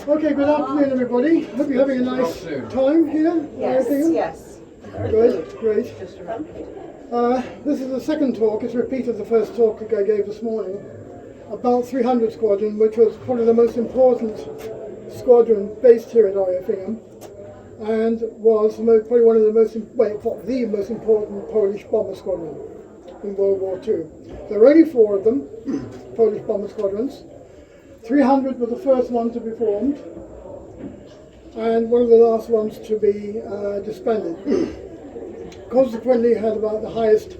Okay, good afternoon, everybody. Hope you're having a nice time here. Yes, yes. Good, great. This is the second talk. It's a repeat of the first talk that I gave this morning about 300 Squadron, which was probably the most important squadron based here at RAF Ingham, and was probably one of the most, the most important Polish bomber squadron in World War II. There were only 4 of them, Polish bomber squadrons. 300 were the first one to be formed, and one of the last ones to be disbanded. Consequently, had about the highest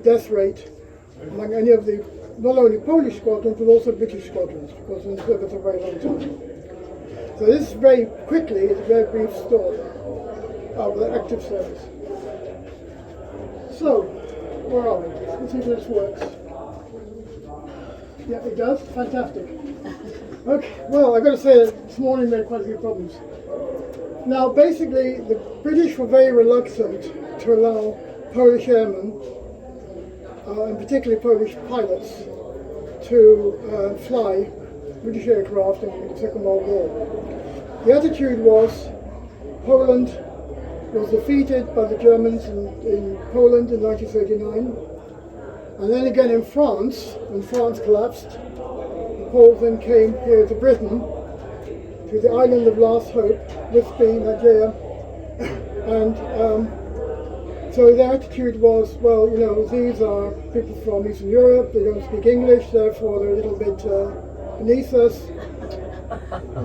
death rate among any of the, not only Polish squadrons, but also British squadrons, because in service a very long time. So this very quickly is a very brief story of the active service. So, where are we? Let's see if this works. Yeah, it does? Fantastic. Okay, well, I've got to say that this morning made quite a few problems. Now, basically, the British were very reluctant to allow Polish airmen, and particularly Polish pilots, to fly British aircraft in the Second World War. The attitude was Poland was defeated by the Germans in Poland in 1939, and then again in France, when France collapsed. The Poles then came here to Britain, to the island of Last Hope, this being Nigeria, and so their attitude was, well, you know, these are people from Eastern Europe, they don't speak English, therefore they're a little bit beneath us.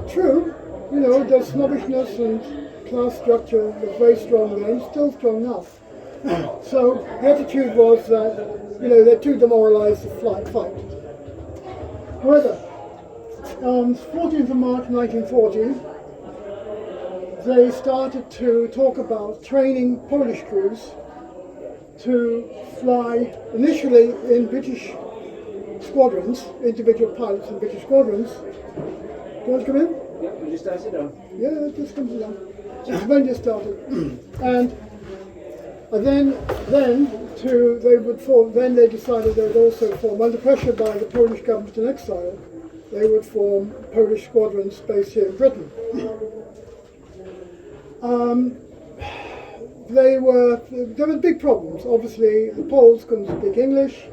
True, you know, the snobbishness and class structure was very strong then, still strong now. So the attitude was that, you know, they're too demoralised to fight. However, on 14th of March 1940, they started to talk about training Polish crews to fly initially in British squadrons, individual pilots in British squadrons. Do you want to come in? Yeah, we just started on. Yeah, it just comes along. It's when just started. And then they decided they would also form, under pressure by the Polish government in exile, they would form Polish squadrons based here in Britain. There were big problems. Obviously, the Poles couldn't speak English,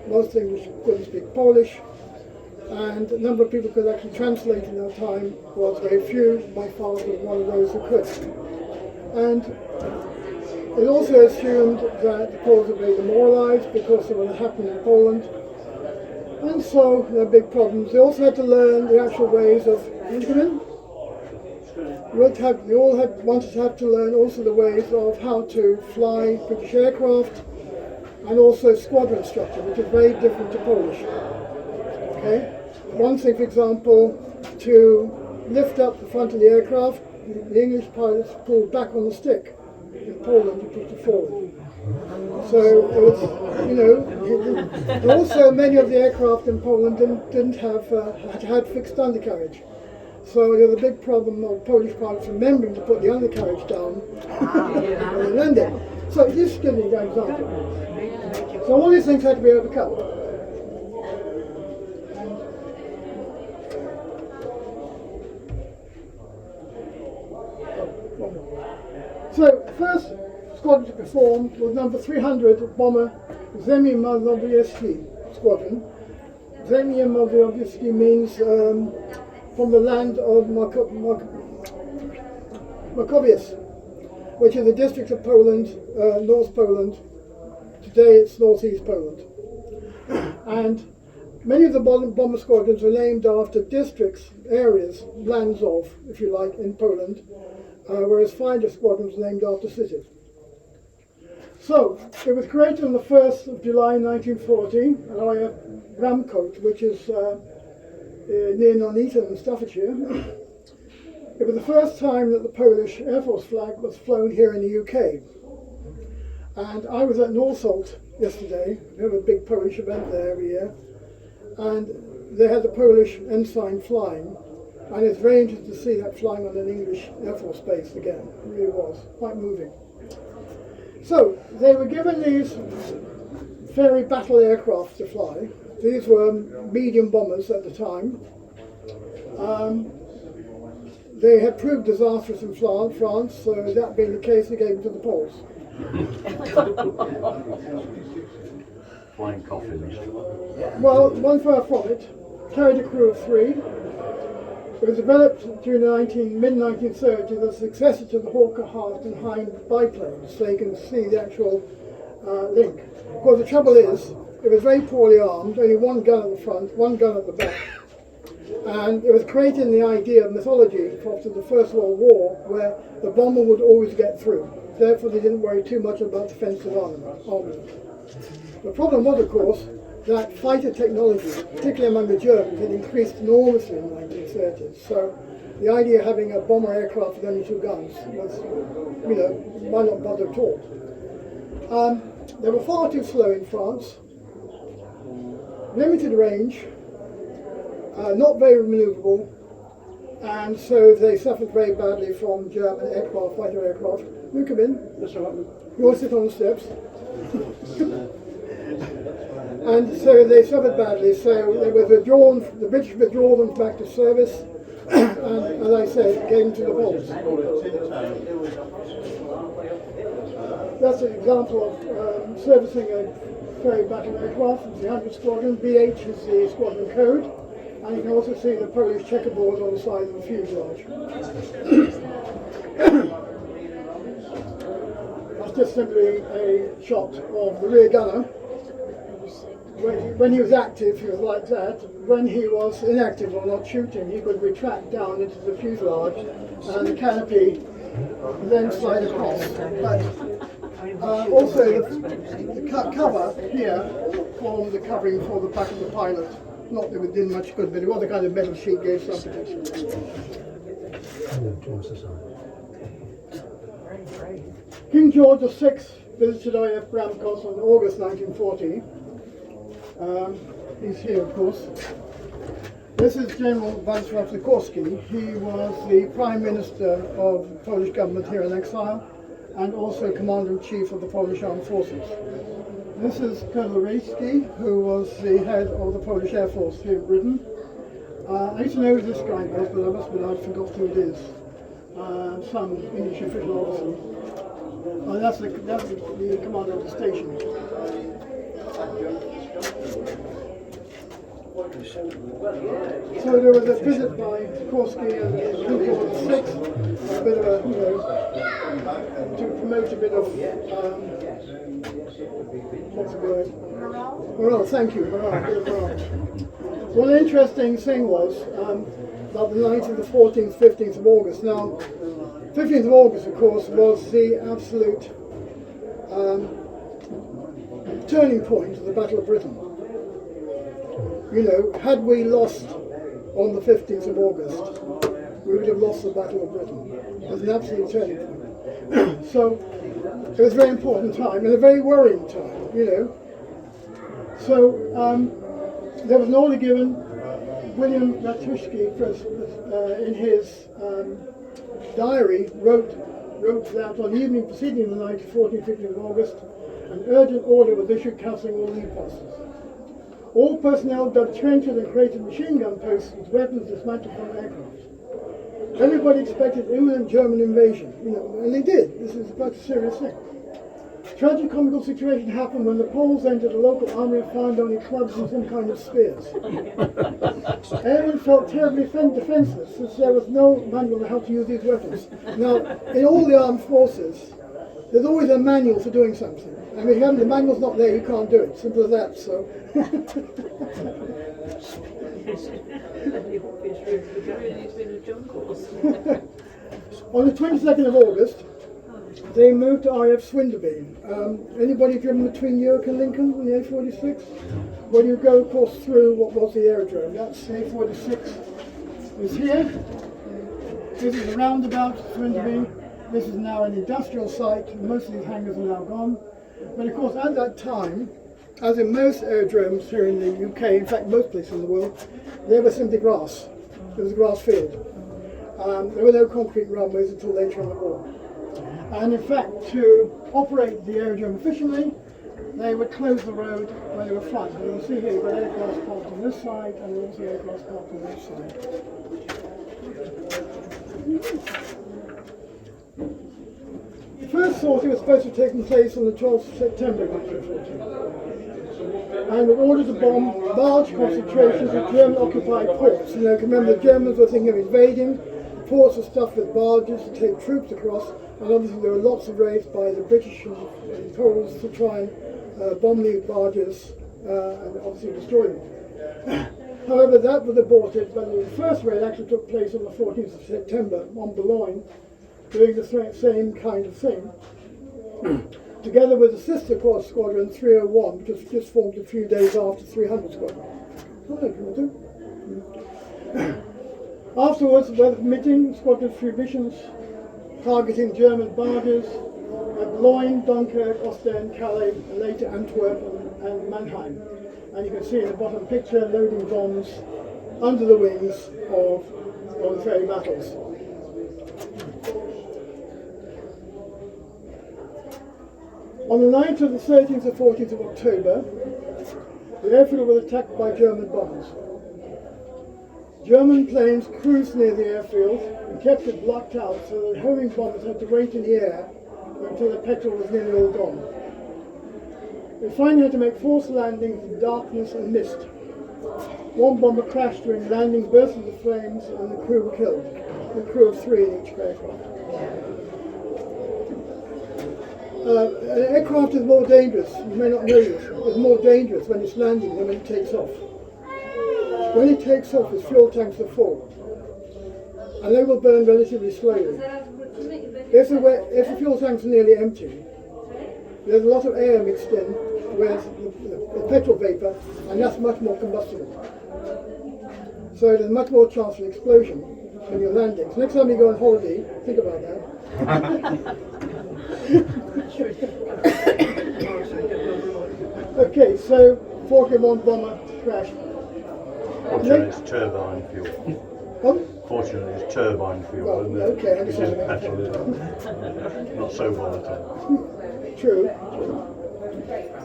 most English couldn't speak Polish, and the number of people who could actually translate in that time was very few. My father was one of those who could. And it also assumed that the Poles were very demoralised because of what had happened in Poland. And so there were big problems. They also had to learn the actual ways of, wanted to have to learn also the ways of how to fly British aircraft and also squadron structure, which is very different to Polish. Okay? One thing, for example, to lift up the front of the aircraft, the English pilots pulled back on the stick. In Poland, you pushed it forward. So it was, you know, also many of the aircraft in Poland didn't have had fixed undercarriage. So there was a big problem of Polish pilots remembering to put the undercarriage down when they landed. So just give me an example. So all these things had to be overcome. So first squadron to be formed was number 300 bomber Ziemi Mazowiecki squadron. Ziemi Mazowiecki means from the land of Makowiec, which is a district of Poland, North Poland. Today it's northeast Poland. And many of the bomber squadrons are named after districts, areas, lands of, if you like, in Poland, whereas fighter squadrons are named after cities. So, it was created on the 1st of July 1940 at RAF Ramcote, which is near Nuneaton in Staffordshire. It was the first time that the Polish Air Force flag was flown here in the UK. And I was at Northolt yesterday. We have a big Polish event there every year. And they had the Polish ensign flying. And it's very interesting to see that flying on an English Air Force base again. It really was quite moving. So they were given these very battle aircraft to fly. These were medium bombers at the time. They had proved disastrous in France, so that being the case, they gave them to the Poles. Flying coffins. Well, one far from it, carried a crew of 3. It was developed during the mid-1930s as a successor to the Hawker Hart and Hind biplanes, so you can see the actual link. Of course, the trouble is, it was very poorly armed, only 1 gun at the front, 1 gun at the back. And it was creating the idea of mythology after the First World War, where the bomber would always get through. Therefore, they didn't worry too much about defensive armament. The problem was, of course, that fighter technology, particularly among the Germans, had increased enormously in the 1930s. So the idea of having a bomber aircraft with only 2 guns was, why not bother at all? They were far too slow in France, limited range, not very maneuverable, and so they suffered very badly from German fighter aircraft. You come in. That's all right. You want to sit on the steps. And so they suffered badly, so they were withdrawn, the British withdrew them back to service, and as I said, gave them to the Poles. That's an example of servicing a ferry battle aircraft. It's the 100 Squadron. BH is the squadron code. And you can also see the Polish checkerboard on the side of the fuselage. That's just simply a shot of the rear gunner. When he was active, he was like that. When he was inactive or not shooting, he could retract down into the fuselage and the canopy then slide across. But also the cover here formed the covering for the back of the pilot. Not that it did much good, but it was a kind of metal sheet, gave some protection. King George VI visited RAF Bramcos in August 1940. He's here, of course. This is General Władysław Czajkowski. He was the Prime Minister of the Polish government here in exile, and also Commander-in-Chief of the Polish Armed Forces. This is Colonel Rejski, who was the head of the Polish Air Force here in Britain. I used to know who this guy was, but I must admit I forgot who it is. Some English official officer. That's the commander of the station. So there was a visit by Czajkowski and King George VI, a bit of a, to promote a bit of, what's the word? Morale, thank you, morale. One interesting thing was about the night of the 14th, 15th of August. Now, 15th of August, of course, was the absolute turning point of the Battle of Britain. Had we lost on the 15th of August, we would have lost the Battle of Britain. It was an absolute turning point. So it was a very important time and a very worrying time, So there was an order given. William Ratushki, in his diary, wrote that on the evening preceding the night of 14th, 15th of August, an urgent order was issued cancelling all leave posts. All personnel dug trenches and created machine gun posts with weapons dismantled from aircraft. Everybody expected imminent German invasion, and they did. This is quite a serious thing. Tragicomical situation happened when the Poles entered a local army and found only clubs and some kind of spears. Airmen felt terribly defenseless since there was no manual on how to use these weapons. Now, in all the armed forces, there's always a manual for doing something. I mean, if the manual's not there, you can't do it. Simple as that, so. On the 22nd of August, they moved to RAF Swinderby. Anybody driven between York and Lincoln on the A46? When you go, of course, through what was the aerodrome, that's A46 is here. This is a roundabout, Swinderby. This is now an industrial site. Most of these hangars are now gone. But of course, at that time, as in most aerodromes here in the UK, in fact most places in the world, there was simply grass. There was a grass field. There were no concrete runways until later in the war. And in fact, to operate the aerodrome efficiently, they would close the road when they were flying. And you can see here you've got aircraft parked on this side and also aircraft parked on this side. The first sortie was supposed to have taken place on the 12th of September 1914, and with order to bomb large concentrations of German-occupied ports. You know, remember the Germans were thinking of invading. The ports were stuffed with barges to take troops across, and obviously there were lots of raids by the British and Poles to try and bomb these barges and obviously destroy them. However, that was aborted, but the first raid actually took place on the 14th of September on Boulogne, doing the same kind of thing, together with the sister squadron 301, which was just formed a few days after 300 Squadron. Afterwards, weather permitting, squadron through missions targeting German barges at Boulogne, Dunkirk, Ostend, Calais, and later Antwerp and Mannheim. And you can see in the bottom picture loading bombs under the wings of the ferry battles. On the night of the 13th and 14th of October, the airfield was attacked by German bombers. German planes cruised near the airfield and kept it blocked out so that homing bombers had to wait in the air until the petrol was nearly all gone. They finally had to make forced landings in darkness and mist. One bomber crashed during landing, burst into flames, and the crew were killed. The crew of 3 in each aircraft. An aircraft is more dangerous, you may not know this, it's more dangerous when it's landing than when it takes off. When it takes off, its fuel tanks are full, and they will burn relatively slowly. If the fuel tanks are nearly empty, there's a lot of air mixed in with the petrol vapor, and that's much more combustible. So there's much more chance of an explosion when you're landing. So next time you go on holiday, think about that. Okay, so 41 bomber crashed. Fortunately, it's turbine fuel. What? Fortunately, it's turbine fuel. Well, okay, I Which is petrol, not so volatile. True.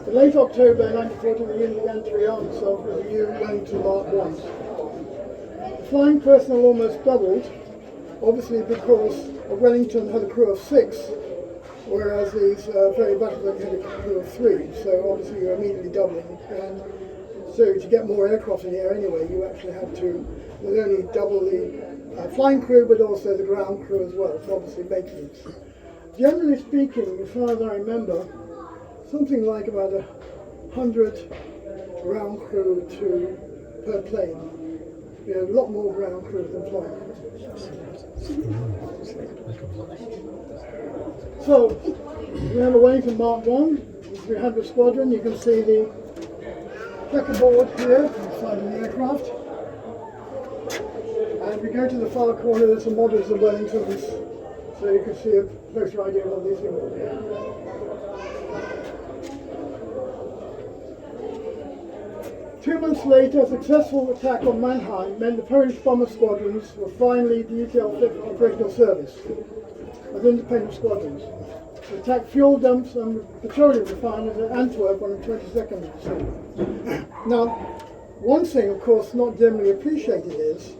In late October 1940, the unit began to rearm itself with the new Wellington Mark 1s. The flying personnel almost doubled, obviously because Wellington had a crew of 6, whereas these ferry battles had a crew of 3, so obviously you're immediately doubling. And so to get more aircraft in the air anyway, you actually had to not only double the flying crew, but also the ground crew as well, so obviously maintenance. Generally speaking, as far as I remember, something like about 100 ground crew per plane. You know, a lot more ground crew than flying crew. So, we have a Wellington Mark 1, 300 Squadron. You can see the checkerboard here inside of the aircraft. And we go to the far corner, there's some models of Wellingtons, so you can see a closer idea of what these things are. 2 months later, a successful attack on Mannheim meant the Polish bomber squadrons were finally detailed fit for operational service as independent squadrons. They attacked fuel dumps and petroleum refineries at Antwerp on the 22nd of December. Now, one thing, of course, not generally appreciated is,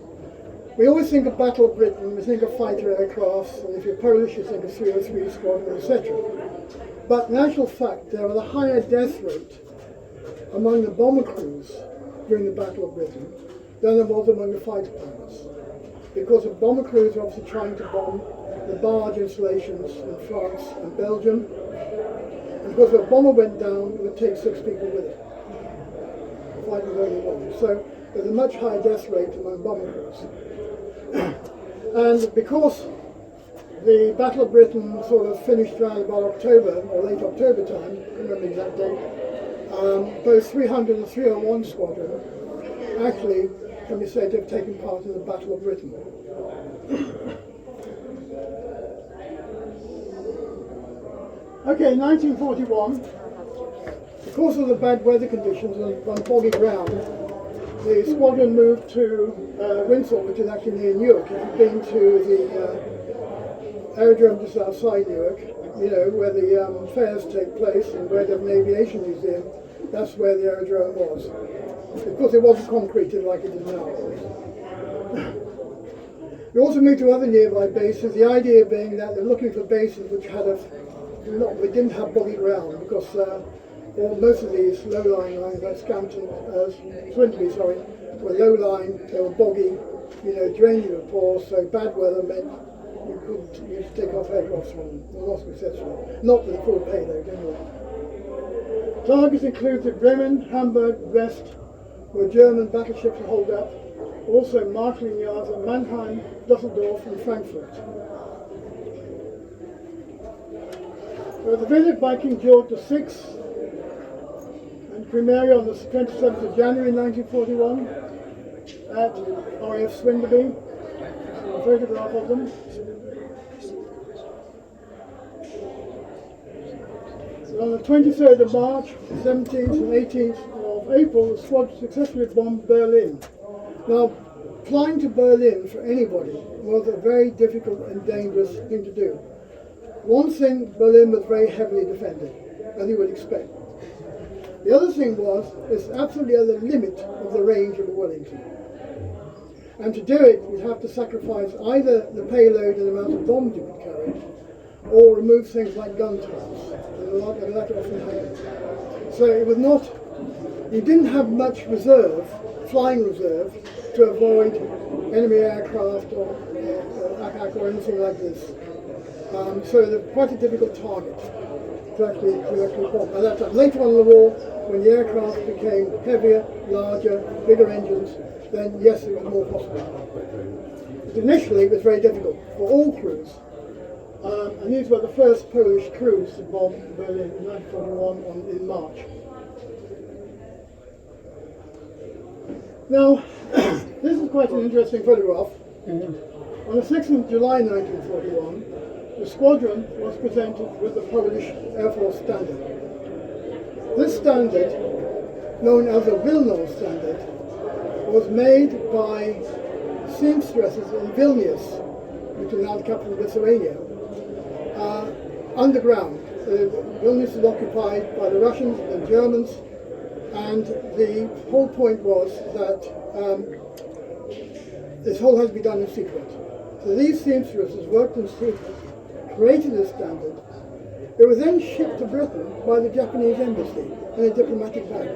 we always think of Battle of Britain, we think of fighter aircrafts, and if you're Polish, you think of 303 Squadron, etc. But in actual fact, there was a higher death rate among the bomber crews during the Battle of Britain than there was among the fighter pilots. Because the bomber crews were obviously trying to bomb the barge installations in France and Belgium. And because if a bomber went down, it would take 6 people with it. The fighter was only 1. So there's a much higher death rate among bomber crews. And because the Battle of Britain sort of finished around about October, or late October time, I can't remember the exact date, both 300 and 301 Squadron actually can be said to have taken part in the Battle of Britain. Okay, 1941, because of the bad weather conditions and on boggy ground, the squadron moved to Windsor, which is actually near Newark. If you've been to the aerodrome just outside Newark, you know, where the fairs take place and where there's an aviation museum, that's where the aerodrome was. Of course, it wasn't concreted like it is now. We also moved to other nearby bases, the idea being that they're looking for bases which had we didn't have boggy ground, because most of these low-lying lines, like Swindley, were low-lying, they were boggy, you know, drainage was poor, so bad weather meant you couldn't use take off aircraft from them, or not successfully. Not with a full payload, anyway. Targets included Bremen, Hamburg, Brest, where German battleships are holed up, also marshalling yards at Mannheim, Dusseldorf and Frankfurt. There was a visit by King George VI and Queen Mary on the 27th of January 1941 at RAF Swindley. A photograph of them. So on the 23rd of March, 17th and 18th of April, the squad successfully bombed Berlin. Now, flying to Berlin for anybody was a very difficult and dangerous thing to do. One thing, Berlin was very heavily defended, as you would expect. The other thing was, it's absolutely at the limit of the range of the Wellington. And to do it, you'd have to sacrifice either the payload and the amount of bombs you could carry, or remove things like gun turrets, and that often happened. So it was not, you didn't have much reserve, flying reserve, to avoid enemy aircraft or attack or anything like this. So they're quite a difficult target to actually bomb. At that time, later on in the war, when the aircraft became heavier, larger, bigger engines, then yes, it was more possible. But initially, it was very difficult for all crews. And these were the first Polish crews to bomb Berlin in 1941 in March. Now, this is quite an interesting photograph. On the 6th of July 1941, the squadron was presented with the Polish Air Force standard. This standard, known as the Wilno standard, was made by seamstresses in Vilnius, which is now the capital of Lithuania, underground. Vilnius was occupied by the Russians and Germans, and the whole point was that this whole had to be done in secret. So these seamstresses worked in secret, created a standard. It was then shipped to Britain by the Japanese embassy in a diplomatic bag.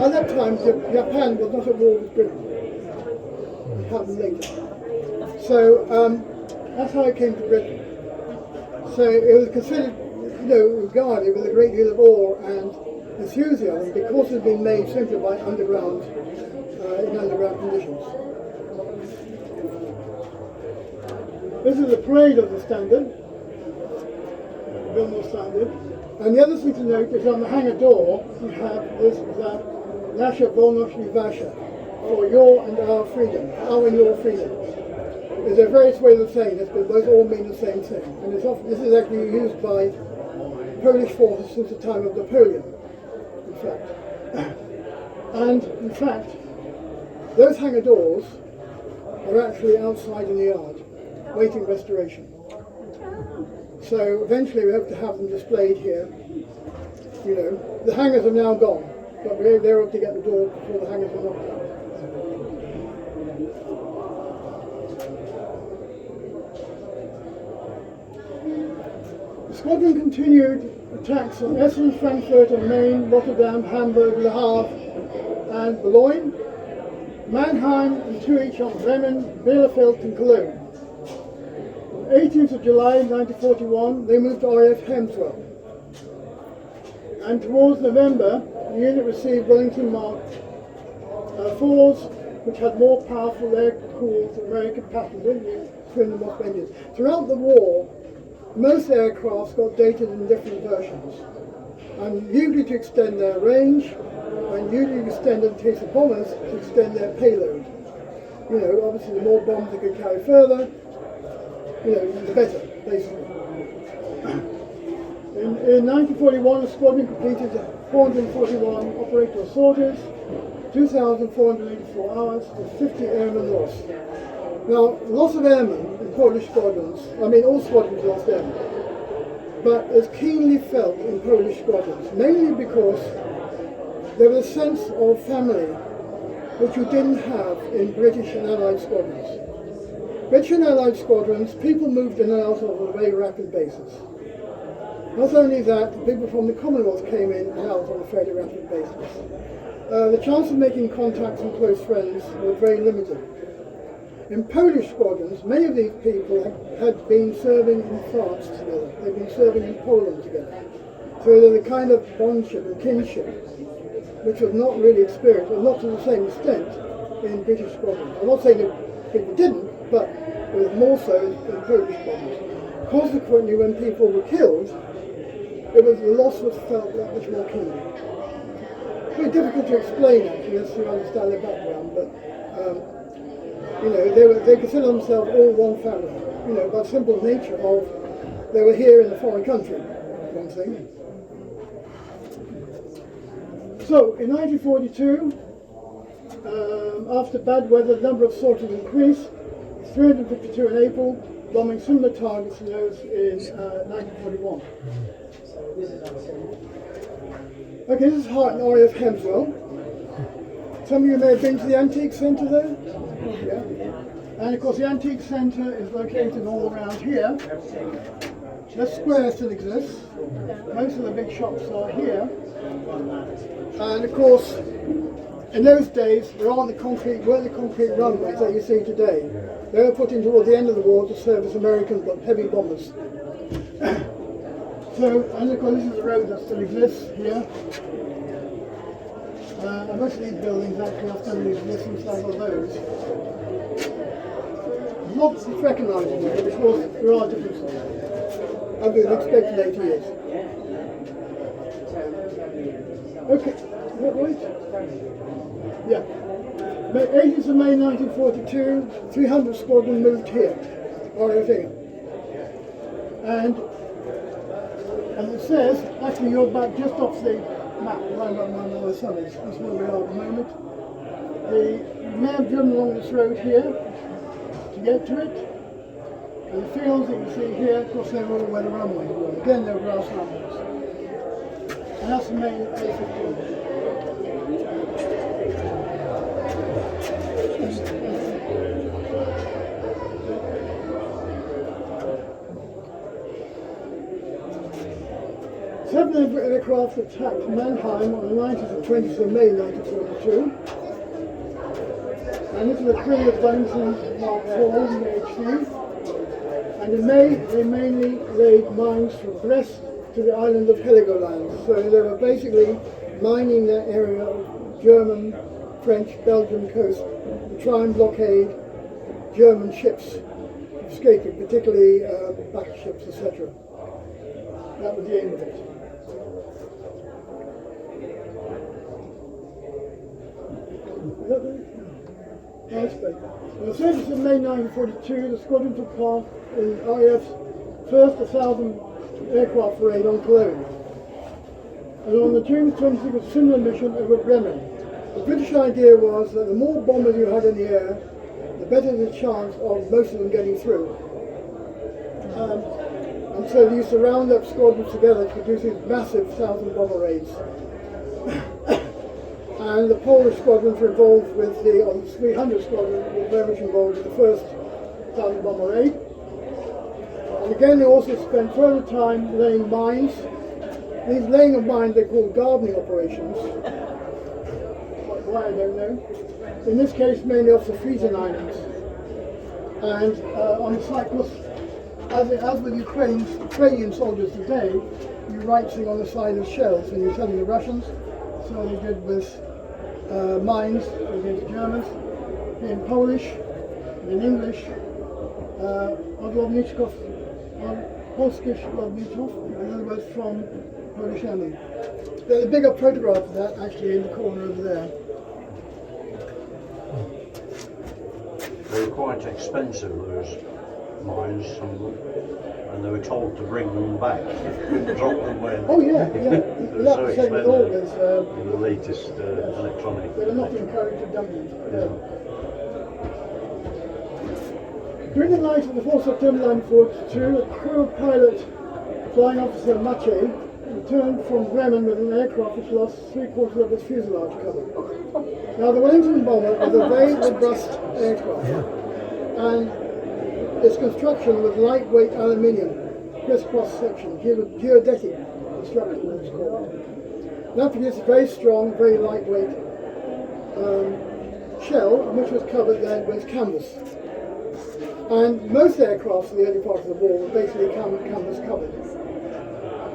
At that time, Japan was not at war with Britain. It happened later. So that's how it came to Britain. So it was considered, regarded with a great deal of awe and enthusiasm because it had been made simply by underground, in underground conditions. This is the parade of the standard, the Vilnius standard. And the other thing to note is on the hangar door, you have this, Nasha Wolność i Wasza, for your and our freedom, our and your freedom. There's a various ways of saying this, but both all mean the same thing. And this is actually used by Polish forces since the time of Napoleon, in fact. And in fact, those hangar doors are actually outside in the yard, waiting restoration. So eventually we hope to have them displayed here. The hangars are now gone, but they're up to get the door before the hangars are knocked down. The squadron continued attacks on Essen, Frankfurt on Main, Rotterdam, Hamburg, Le Havre and Boulogne, Mannheim and two each on Bremen, Bielefeld and Cologne. On the 18th of July 1941 they moved to RAF Hemswell. And towards November the unit received Wellington Mark IVs, which had more powerful air-cooled American passenger twin and Moss engines. Throughout the war, most aircraft got dated in different versions, and usually to extend their range, and usually to extend, in case of bombers, to extend their payload. Obviously the more bombs they could carry further, the better, basically. In 1941, the squadron completed 441 operational sorties, 2,484 hours, with 50 airmen lost. Now, loss of airmen in Polish squadrons, all squadrons lost airmen. but as keenly felt in Polish squadrons, mainly because there was a sense of family which you didn't have in British and Allied squadrons. British and Allied squadrons, people moved in and out of on a very rapid basis. Not only that, people from the Commonwealth came in and out on a fairly rapid basis. The chance of making contacts and close friends was very limited. In Polish squadrons, many of these people had been serving in France together. They'd been serving in Poland together. So there's a kind of bondship and kinship, which was not really experienced, or not to the same extent, in British squadrons. I'm not saying that people didn't, but it was more so in Polish squadrons. Consequently, when people were killed, the loss was felt that much more keenly. It's very difficult to explain, actually, unless you understand their background, but they consider themselves all one family, by the simple nature of they were here in a foreign country, one thing. So, in 1942, after bad weather, the number of sorties increased, 352 in April, bombing similar targets to those in 1941. Okay, this is Hart and RAF Hemswell. Some of you may have been to the Antique Centre there. Yeah. And of course the Antique Centre is located all around here. The square still exists. Most of the big shops are here. And of course, in those days, there weren't the concrete runways that you see today. They were put in towards the end of the war to service American heavy bombers. So, and of course this is the road that still exists here. And most of these buildings actually are still in existence, as are those. Lots of recognisable, but of course there are differences. As we would expect in 80 years. Okay, what was it? Yeah. 18th of May 1942, 300 Squadron moved here, RAF Ingham. And as it says, actually you're back just off the map, right about my summits. That's where we are at the moment. You may have driven along this road here to get to it. And the fields that you see here, of course, they're all where the runways were. Again, they're grass runways. And that's the main A-15. Seven aircraft attacked Mannheim on the 19th and 20th of May 1942. And this is a pre-advancing Mark IV HC. And in May, they mainly laid mines from Brest to the island of Heligoland. So they were basically mining that area of German, French, Belgian coast to try and blockade German ships escaping, particularly battleships, etc. That was the aim of it. On the 30th of May 1942, the squadron took part in RAF's first 1,000 aircraft raid on Cologne. And on the June 26th, a similar mission over Bremen. The British idea was that the more bombers you had in the air, the better the chance of most of them getting through. And so they used to round up squadrons together to produce these massive 1,000 bomber raids. And the Polish squadrons were involved with the 300 squadron were very much involved with the first 1,000 bomber raid. And again, they also spent further time laying mines. These laying of mines they call gardening operations. Why I don't know. In this case, mainly off the Frisian Islands. And on the cycles, as with Ukrainian soldiers today, you write things on the side of shells when you're telling the Russians. So they did with mines against Germans, in Polish, in English, Odlowniczków, Polskish Odlowniczków, in other words from Polish Army. There's a bigger photograph of that actually in the corner over there. They were quite expensive, those mines, some of them, and they were told to bring them back, drop them where Oh yeah. they were so expensive in the latest electronic. They were not encouraged to dump them. Yeah. During the night of the 4th September 1942, a crew of pilot Flying Officer Mache returned from Bremen with an aircraft which lost 3/4 of its fuselage cover. Now the Wellington bomber is a very robust aircraft, and its construction was lightweight aluminium, crisscross section, geodetic construction it's called. That produced a very strong, very lightweight shell, which was covered then with canvas. And most aircraft in the early part of the war were basically canvas covered,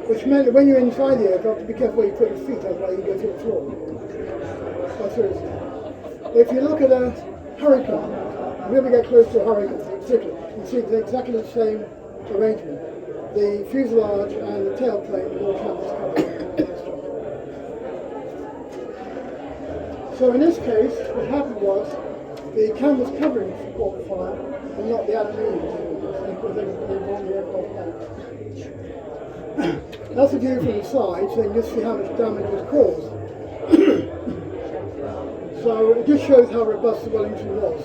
which meant that when you're inside the aircraft, to be careful where you put your feet, otherwise you go through the floor. Quite seriously. If you look at a hurricane, if you ever get close to a hurricane in particular, you see it's exactly the same arrangement. The fuselage and the tailplane are all canvas covered. So in this case, what happened was the canvas covering caught fire and not the aluminium, because they brought the aircraft down. That's a view from the side, so you can just see how much damage was caused. So it just shows how robust the Wellington was.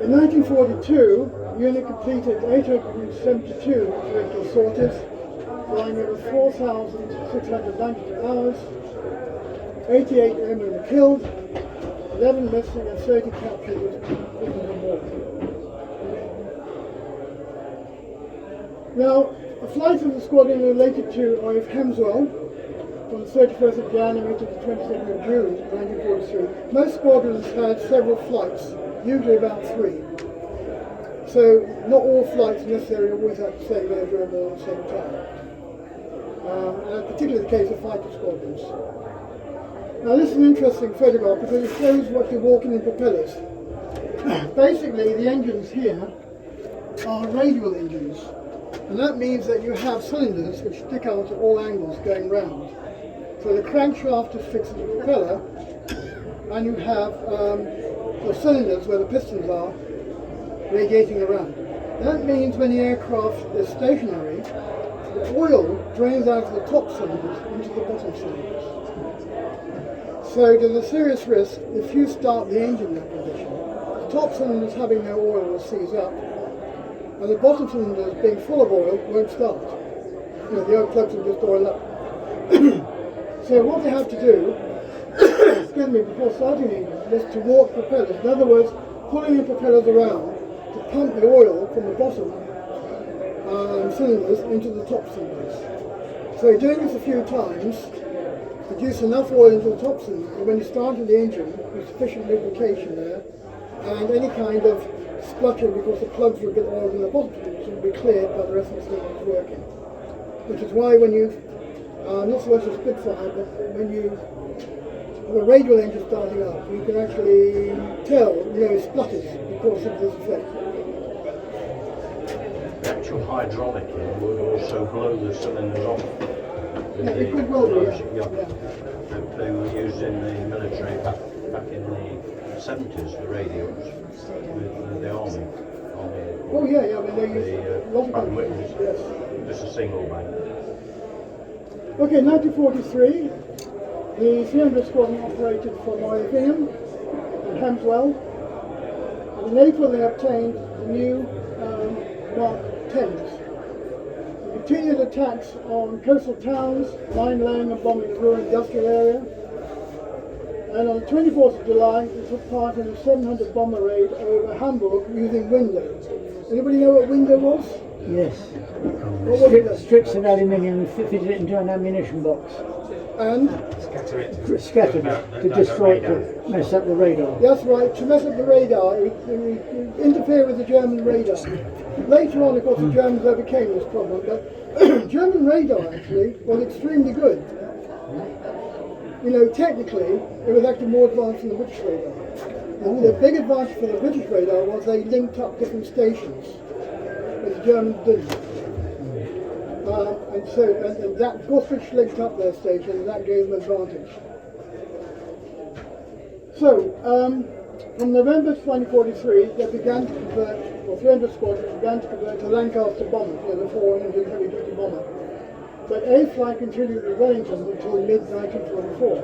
In 1942, the unit completed 872 operational sorties, flying over 4,692 hours. 88 airmen were killed, 11 missing and 30 captured with prisoners of war. Now, a flight of the squadron related to RAF Hemswell from the 31st of January to the 22nd of June 1943. Most squadrons had several flights, usually about 3. So not all flights necessarily always have the same aerodrome at the same time. And that's particularly the case of fighter squadrons. Now this is an interesting photograph because it shows what you're walking in propellers. Basically the engines here are radial engines, and that means that you have cylinders which stick out at all angles going round. So the crankshaft is fixed to the propeller, and you have the cylinders where the pistons are radiating around. That means when the aircraft is stationary, the oil drains out of the top cylinders into the bottom cylinders. So there's a serious risk if you start the engine in that condition. The top cylinders having no oil will seize up, and the bottom cylinders being full of oil won't start. You know, the oil plugs will just oil up. So what they have to do, excuse me, before starting the engine is to walk propellers. In other words, pulling the propellers around to pump the oil from the bottom cylinders into the top cylinders. So doing this a few times, produce enough oil into the top cylinder, and when you started the engine, there's sufficient lubrication there, and any kind of spluttering because the plugs will get oil in the bottom cylinders will be cleared by the rest of the cylinders working. Which is why when you, not so much a Spitfire, but when you have a radial engine starting up, you can actually tell, it splutters because of this effect. The actual hydraulic would also blow the cylinders off. Yeah, it could well be, yeah. They were used in the military back in the 70s, the radios, with the army. Oh yeah, I mean they used Squadron Witness, yes. Just a single bang. Okay, 1943, the 300 Squadron operated from RAF Ingham in Hemswell, and in April they obtained the new Mark 10s. Continued attacks on coastal towns, mine laying and bombing the rural industrial area. And on the 24th of July, they took part in a 700 bomber raid over Hamburg using window. Anybody know what window was? Yes. What was it? Strips of aluminium and fitted it into an ammunition box. And? Scattered it to destroy it, to mess up the radar. That's right, to mess up the radar, it interfere with the German radar. Later on, of course, the Germans overcame this problem, but German radar actually was extremely good. Technically, it was actually more advanced than the British radar. The big advantage for the British radar was they linked up different stations, but the Germans didn't. And that, of course, British linked up their station, and that gave them advantage. So, from November 2043, they began to convert, 300 squadrons began to convert to Lancaster bombers, the 400 heavy-duty bomber. But A flight continued with Wellington until mid-1944.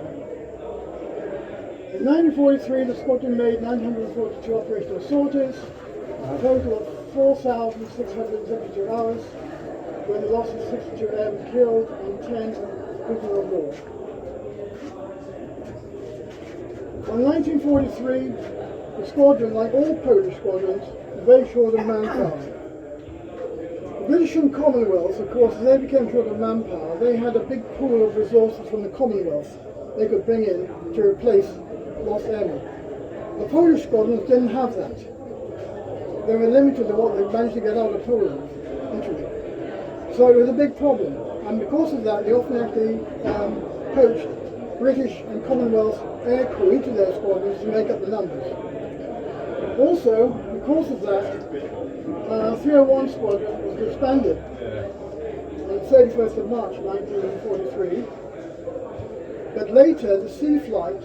In 1943, the squadron made 942 operational sorties, a total of 4,672 hours, with the loss of 62 airmen killed and 10 prisoners of war. In 1943, the squadron, like all Polish squadrons, was very short of manpower. The British and Commonwealth, of course, as they became short of manpower, they had a big pool of resources from the Commonwealth they could bring in to replace lost airmen. The Polish squadrons didn't have that. They were limited to what they managed to get out of Poland, Italy. So it was a big problem, and because of that, they often actually poached British and Commonwealth air crew into their squadrons to make up the numbers. Also, because of that, 301 Squadron was disbanded on the 31st of March 1943, but later the Sea Flight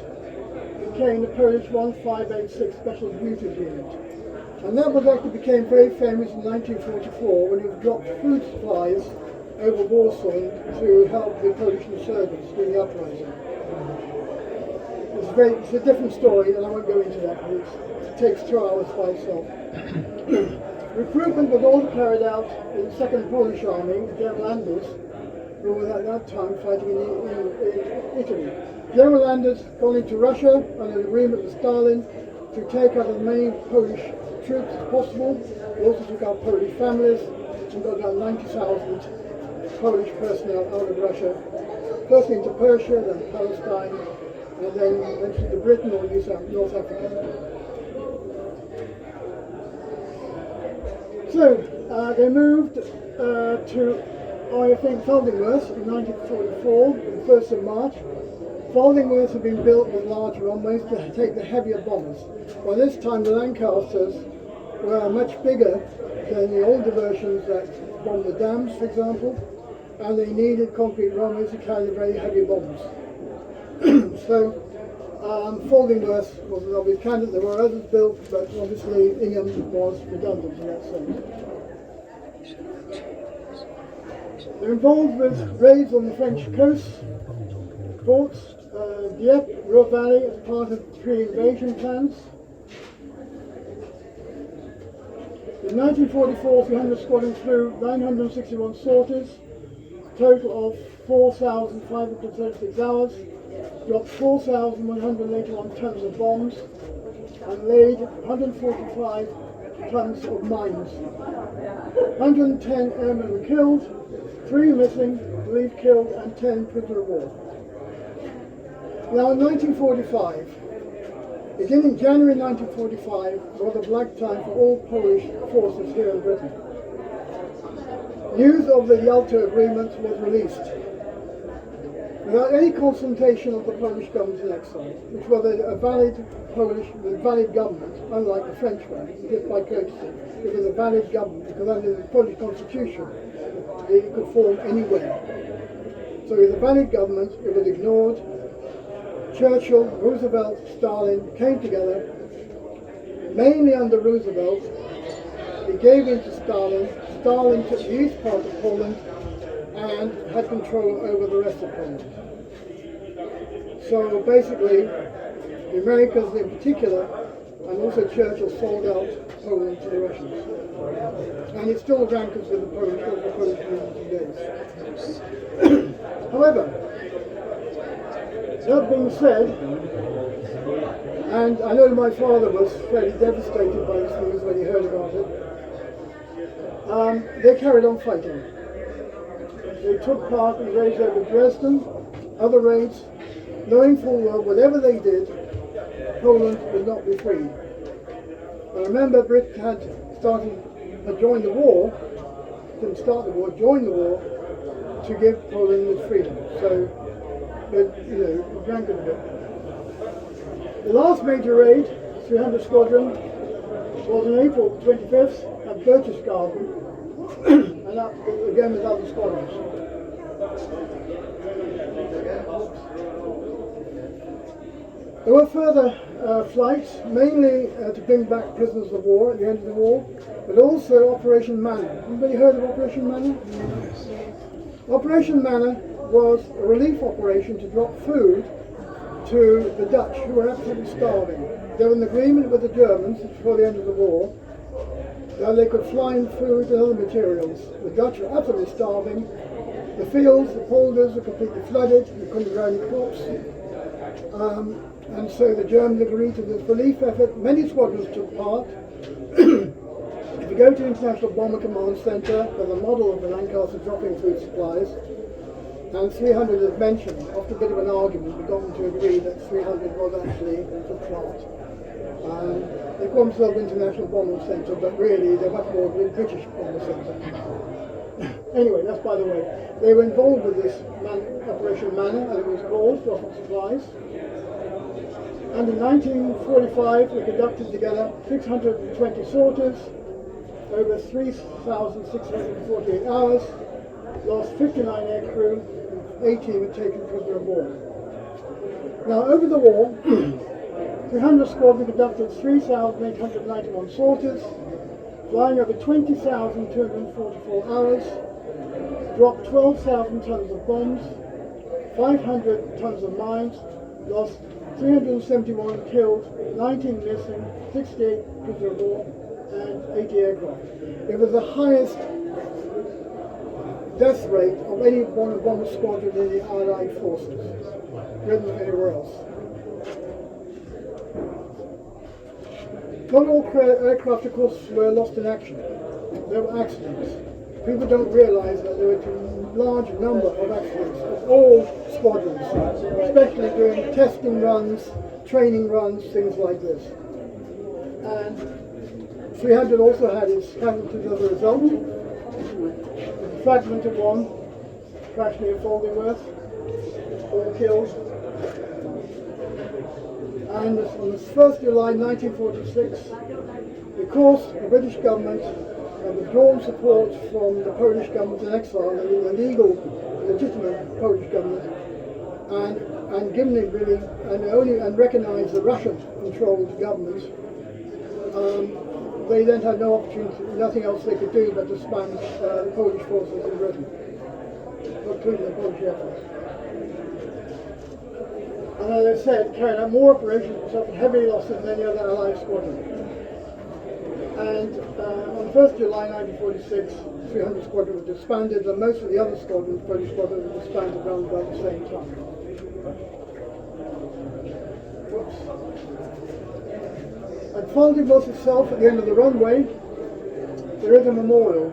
became the Polish 1586 Special Duties Unit. And that was actually became very famous in 1944 when it dropped food supplies over Warsaw to help the Polish insurgents during the uprising. It's a different story, and I won't go into that because it takes 2 hours by itself. Recruitment was also carried out in the 2nd Polish Army, General Landers, who was at that time fighting in Italy. General Landers gone into Russia on an agreement with Stalin to take out as many Polish troops as possible. They also took out Polish families and got about 90,000 Polish personnel out of Russia, first into Persia, then Palestine, and then eventually to Britain or North Africa. So they moved to RAF Ingham in 1944, on the 1st of March. Foldingworths had been built with large runways to take the heavier bombers. By this time the Lancasters were much bigger than the older versions that bombed the dams, for example, and they needed concrete runways to carry the very heavy bombers. So Foldingworths was an obvious candidate. There were others built, but obviously Ingham was redundant in that sense. They're involved with raids on the French coast, ports, Dieppe, Ruhr Valley as part of pre-invasion plans. In 1944, 300 Squadron flew 961 sorties, total of 4,536 hours, dropped 4,181 tons of bombs, and laid 145 tons of mines. 110 airmen were killed, 3 missing, believed killed, and 10 prisoners of war. Now in 1945, beginning January 1945, was a black time for all Polish forces here in Britain. News of the Yalta Agreement was released without any consultation of the Polish government in exile, which was a valid government, unlike the French one, just by courtesy. It was a valid government because under the Polish constitution it could form anywhere. So it was a valid government, it was ignored. Churchill, Roosevelt, Stalin came together, mainly under Roosevelt. He gave in to Stalin. Stalin took the east part of Poland and had control over the rest of Poland. So basically, the Americans in particular, and also Churchill, sold out Poland to the Russians. And it still rankles with the Polish today. However, that being said, and I know my father was fairly devastated by this news when he heard about it, they carried on fighting. They took part in raids over Dresden, other raids, knowing full well whatever they did, Poland would not be free. I remember Britain had joined the war, didn't start the war, joined the war to give Poland its freedom. So, it drank it a bit. The last major raid, 300 Squadron, was on April 25th at Berchtesgaden, and that again with other squadrons. There were further flights, mainly to bring back prisoners of war at the end of the war, but also Operation Manna. Anybody heard of Operation Manna? Yes. Operation Manna was a relief operation to drop food to the Dutch, who were absolutely starving. There was an agreement with the Germans before the end of the war They could fly in food and other materials. The Dutch were absolutely starving. The fields, the polders were completely flooded. You couldn't grow any crops. And so the Germans agreed to this relief effort. Many squadrons took part. If you go to the International Bomber Command Centre, there's a model of the Lancaster dropping food supplies. And 300 is mentioned. After a bit of an argument, we got them to agree that 300 was actually took part. They call themselves International Bombing Centre, but really they're much more the British Bombing Centre. Anyway, that's by the way. They were involved with this Operation Manna, as it was called, drop of supplies. And in 1945, we conducted together 620 sorties over 3,648 hours, lost 59 aircrew, 18 were taken prisoner of war. Now, over the war, 300 Squadron conducted 3,891 sorties, flying over 20,244 hours, dropped 12,000 tons of bombs, 500 tons of mines, lost 371 killed, 19 missing, 68 prisoner of war, and 80 aircraft. It was the highest death rate of any bomber squadron in the Allied forces, greater than anywhere else. Not all aircraft, of course, were lost in action. There were accidents. People don't realise that there were a large number of accidents of all squadrons, especially during testing runs, training runs, things like this. And 300 also had its casualties as a result. A fragment of one crashed near Foldingworth, all killed. And on the 1st July 1946, because the British government had withdrawn support from the Polish government in exile, the legal, legitimate Polish government, and given it really, and recognised the Russian-controlled government, they then had no opportunity, nothing else they could do but to span the Polish forces in Britain, including the Polish Air Force. And as I said, carried out more operations and suffered heavy losses than any other Allied squadron. And on 1st July 1946, 300 Squadron was disbanded, and most of the other squadrons, British squadrons, were disbanded around about the same time. Whoops. At Foldingworth itself, at the end of the runway, there is a memorial.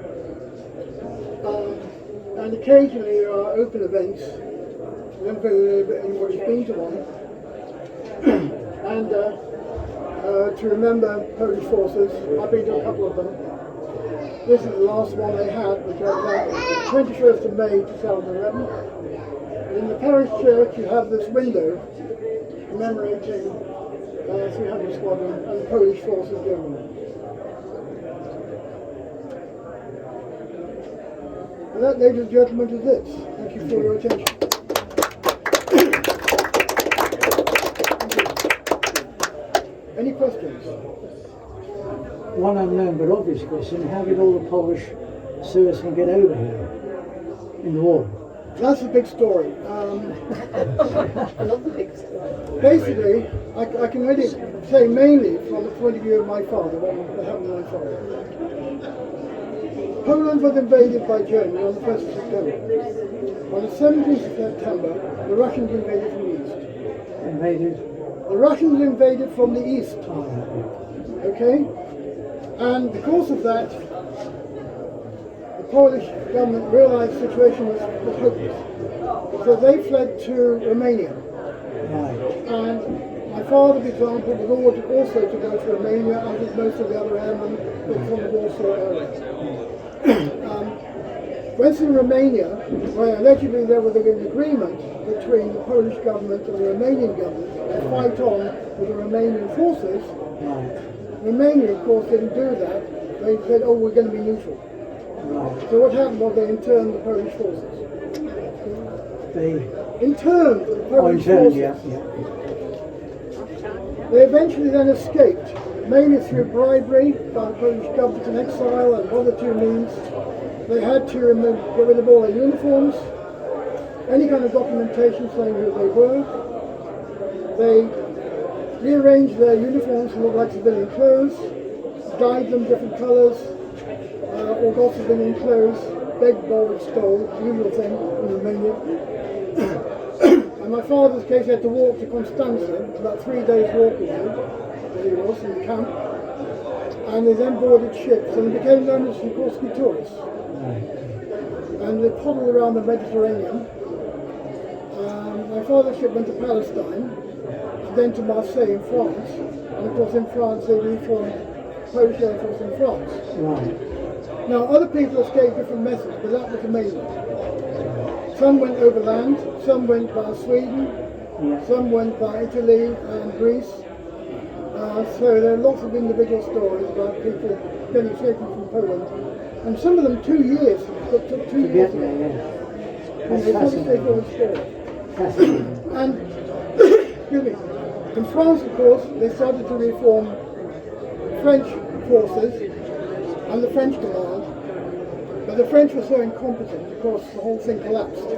And occasionally there are open events. I don't know if anybody's been to one. And to remember Polish forces, I've been to a couple of them. This is the last one they had, which was on the 21st of May 2011. And in the parish church you have this window commemorating 300 Squadron and the Polish forces generally. And that, ladies and gentlemen, is it. Thank you for your attention. Any questions? One unknown but obvious question: how did all the Polish servicemen get over here in the war? That's a big story. I love the big story. Basically, I can really say mainly from the point of view of my father, what happened to my father. Poland was invaded by Germany on the 1st of September. On the 17th of September, the Russians invaded from the east. Invaded? The Russians invaded from the east. Okay? And because of that, the Polish government realized the situation was hopeless. So they fled to Romania. Right. And my father, for example, was ordered also to go to Romania, as did most of the other airmen from the Warsaw area. Went to Romania, where allegedly there was an agreement between the Polish government and the Romanian government to fight on with the Romanian forces. Right. Romania, of course, didn't do that. They said, oh, we're going to be neutral. Right. So what happened was they interned the Polish forces. They Interned the Polish forces. yeah. They eventually then escaped, mainly through bribery by the Polish government in exile and one or two means. They had to get rid of all their uniforms, any kind of documentation saying who they were. They rearranged their uniforms to look like civilian clothes, dyed them different colours, or got them in clothes, begged, borrowed, stole, usual thing in Romania. And my father's case had to walk to Constanza, about 3 days walk away, where he was in the camp. And they then boarded ships and became known as Czajkowski tourists. And they paddled around the Mediterranean. My father's ship went to Palestine, then to Marseille in France, and of course in France they reformed Polish Air Force in France. Right. Now other people escaped different methods, but that was amazing. Some went overland, some went by Sweden, some went by Italy and Greece. So there are lots of individual stories about people getting taken from Poland, and some of them 2 years. It took 2 years. Get there, yeah. And they That's couldn't take all the story. Fascinating. And excuse me, in France, of course, they started to reform French forces and the French command, but the French were so incompetent, of course, the whole thing collapsed.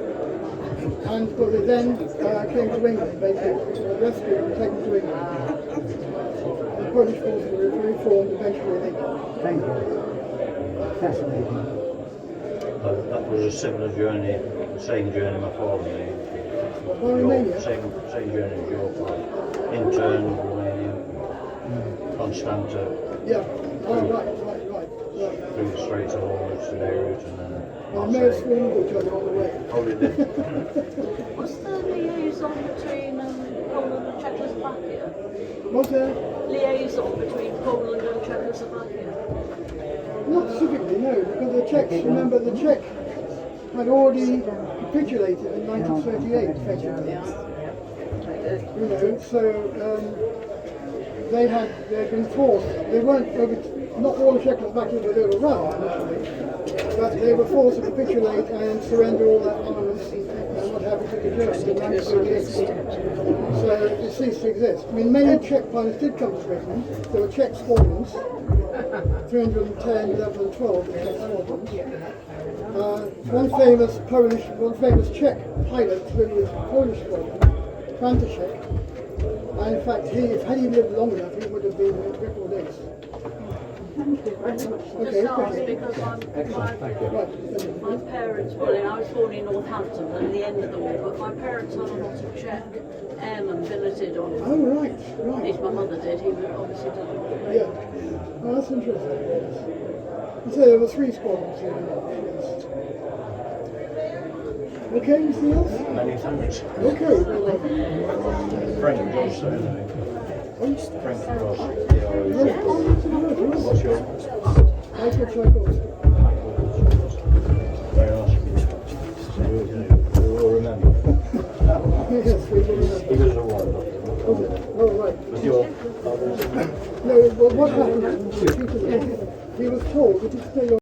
And so they then came to England, basically, were rescued and taken to England. The Polish forces were reformed eventually in England. Thank you. Fascinating. That was a similar journey, the same journey my father made. Romania? Same journey as your father. Intern, Romania, Constanta, Yeah. Oh, right. through the Straits of Hormuz to Beirut, and then Well, Mayor Swan will judge all the way. Oh, they did. What's the liaison between Poland and Czechoslovakia? Was there? Liaison between Poland and Czechoslovakia? Not specifically, no, because the Czechs, remember, the Czech had already capitulated in 1938, effectively. You know, so they had been forced. They weren't not all the Czechoslovakia were overrun initially, but they were forced to capitulate and surrender all their armaments and what have you to the Germans in 1938. So it ceased to exist. I mean, many Czech pilots did come to Britain. There were Czech squadrons, 310, 11 and 12 Czech squadrons. One famous Czech pilot flew with the Polish squadron, František. And in fact, had he lived long enough, he would have been in triple days. Okay, Just asked because my parents, well, I was born in Northampton at the end of the war, but my parents had a lot of Czech airmen billeted on. Oh, right. At least my mother did, he would obviously didn't. Yeah. Oh, that's interesting. So there were 3 squadrons here. Yes. Okay, anything else? Many thanks. Okay. Frank also, anyway. Frank Ross. What's your Michael Czajkowski. very nice. We will remember. Yes, we will remember. He was a wonder. Oh, right. With your No, well, what happened? He was told that he stay on